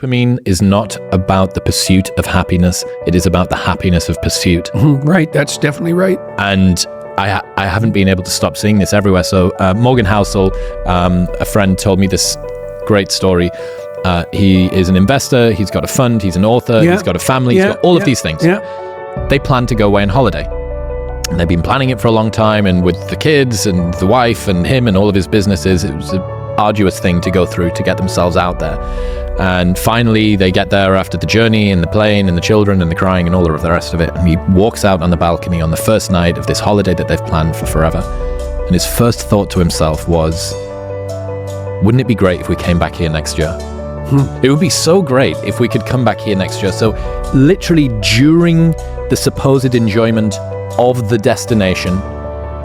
dopamine is not about the pursuit of happiness. It is about the happiness of pursuit. Right, that's definitely right. And I haven't been able to stop seeing this everywhere. So Morgan Housel, a friend, told me this great story. He is an investor. He's got a fund. He's an author. He's got a family. He's got all of these things. They plan to go away on holiday. And they've been planning it for a long time. And with the kids and the wife and him and all of his businesses, it was an arduous thing to go through to get themselves out there. And finally, they get there after the journey and the plane and the children and the crying and all of the rest of it. And he walks out on the balcony on the first night of this holiday that they've planned for forever. And his first thought to himself was, wouldn't it be great if we came back here next year? It would be so great if we could come back here next year. So literally during the supposed enjoyment of the destination,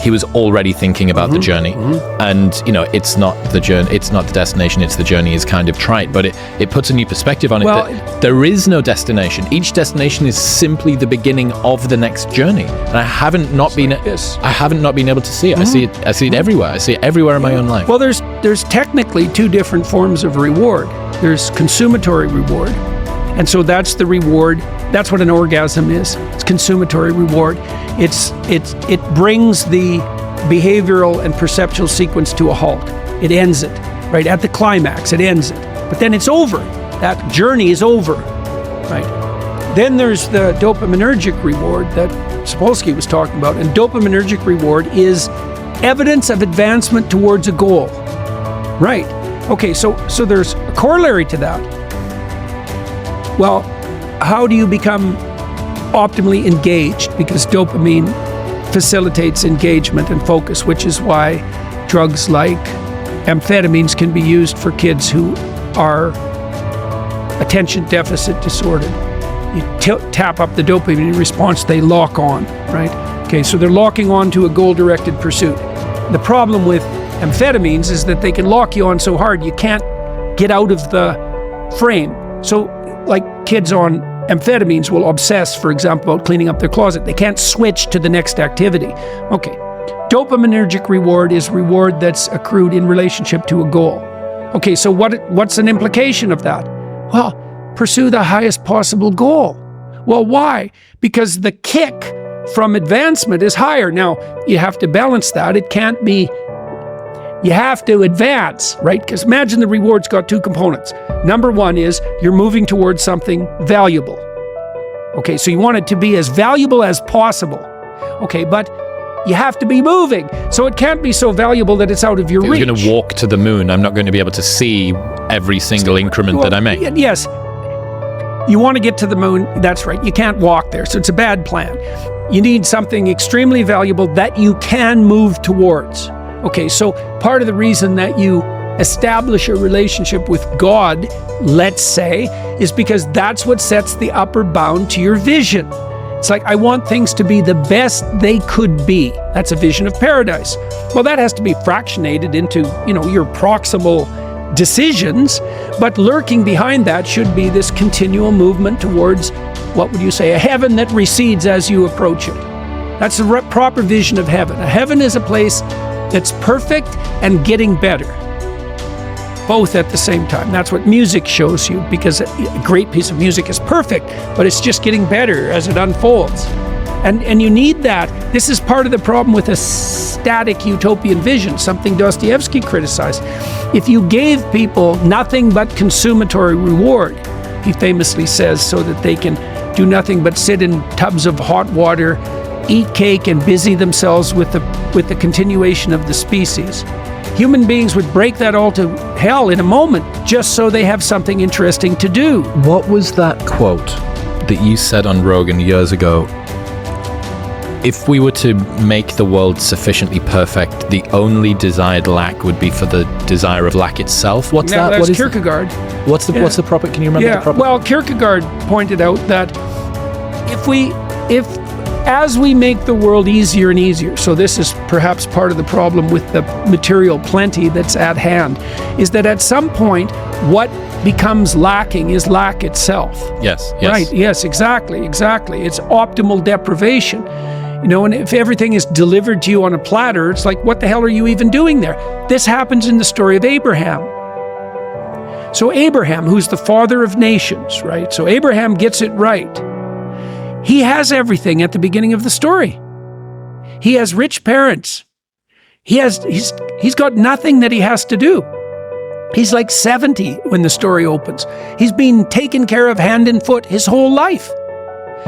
he was already thinking about the journey. And, you know, it's not the journey, it's not the destination, it's the journey is kind of trite, but it puts a new perspective on it. That there is no destination. Each destination is simply the beginning of the next journey. And I haven't not been able to see it. I see it everywhere. I see it everywhere in my own life. Well, there's technically two different forms of reward. There's consummatory reward. And so that's the reward. That's what an orgasm is. It's consummatory reward. It brings the behavioral and perceptual sequence to a halt. It ends it, right? At the climax, it ends it. But then it's over. That journey is over, right? Then there's the dopaminergic reward that Sapolsky was talking about. And dopaminergic reward is evidence of advancement towards a goal, right? Okay, so there's a corollary to that. Well, how do you become optimally engaged? Because dopamine facilitates engagement and focus, which is why drugs like amphetamines can be used for kids who are attention deficit disordered. You tap up the dopamine response, they lock on, right? Okay, so they're locking on to a goal-directed pursuit. The problem with amphetamines is that they can lock you on so hard you can't get out of the frame. So like kids on amphetamines will obsess, for example, about cleaning up their closet. They can't switch to the next activity. Okay, dopaminergic reward is reward that's accrued in relationship to a goal. Okay, so what's an implication of that? Well, pursue the highest possible goal. Well, why? Because the kick from advancement is higher. Now, you have to balance that. It can't be, you have to advance, right? Because imagine the reward's got two components. Number one is you're moving towards something valuable. Okay, so you want it to be as valuable as possible. Okay, but you have to be moving. So it can't be so valuable that it's out of your reach. If I'm going to walk to the moon, I'm not going to be able to see every single increment that I make. Yes. You want to get to the moon, that's right. You can't walk there, so it's a bad plan. You need something extremely valuable that you can move towards. Okay, so part of the reason that you establish a relationship with God, let's say, is because that's what sets the upper bound to your vision. It's like, I want things to be the best they could be. That's a vision of paradise. Well, that has to be fractionated into, your proximal decisions, but lurking behind that should be this continual movement towards, what would you say, a heaven that recedes as you approach it. That's the proper vision of heaven. A heaven is a place that's perfect and getting better, both at the same time. That's what music shows you, because a great piece of music is perfect, but it's just getting better as it unfolds. And you need that. This is part of the problem with a static utopian vision, something Dostoevsky criticized. If you gave people nothing but consummatory reward, he famously says, so that they can do nothing but sit in tubs of hot water, eat cake, and busy themselves with the continuation of the species, human beings would break that all to hell in a moment, just so they have something interesting to do. What was that quote that you said on Rogan years ago? If we were to make the world sufficiently perfect, the only desired lack would be for the desire of lack itself. What's that? That's Kierkegaard. What's the proper? Can you remember the proper? Well, Kierkegaard pointed out that as we make the world easier and easier, so this is perhaps part of the problem with the material plenty that's at hand, is that at some point, what becomes lacking is lack itself. Yes. Right, yes, exactly. It's optimal deprivation. And if everything is delivered to you on a platter, it's like, what the hell are you even doing there? This happens in the story of Abraham. So Abraham, who's the father of nations, right? So Abraham gets it right. He has everything at the beginning of the story. He has rich parents. He's got nothing that he has to do. He's like 70 when the story opens. He's been taken care of hand and foot his whole life.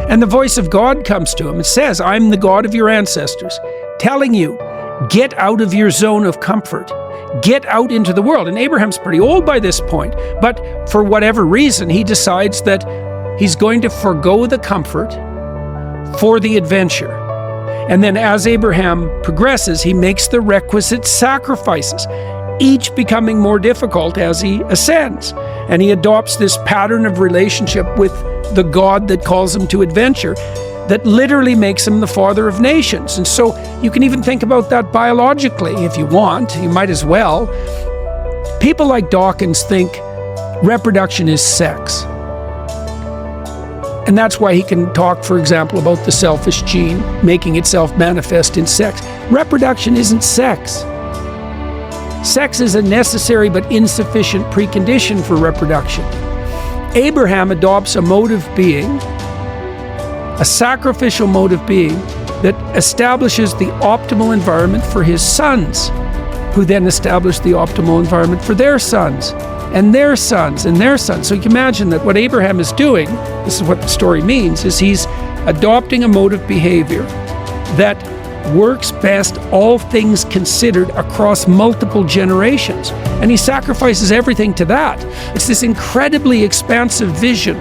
And the voice of God comes to him and says, I'm the God of your ancestors, telling you, get out of your zone of comfort. Get out into the world. And Abraham's pretty old by this point, but for whatever reason, he decides that he's going to forgo the comfort for the adventure. And then as Abraham progresses, he makes the requisite sacrifices, each becoming more difficult as he ascends. And he adopts this pattern of relationship with the God that calls him to adventure that literally makes him the father of nations. And so you can even think about that biologically if you want. You might as well. People like Dawkins think reproduction is sex. And that's why he can talk, for example, about the selfish gene making itself manifest in sex. Reproduction isn't sex. Sex is a necessary but insufficient precondition for reproduction. Abraham adopts a mode of being, a sacrificial mode of being, that establishes the optimal environment for his sons, who then establish the optimal environment for their sons, and their sons, and their sons. So you can imagine that what Abraham is doing, this is what the story means, is he's adopting a mode of behavior that works best, all things considered, across multiple generations. And he sacrifices everything to that. It's this incredibly expansive vision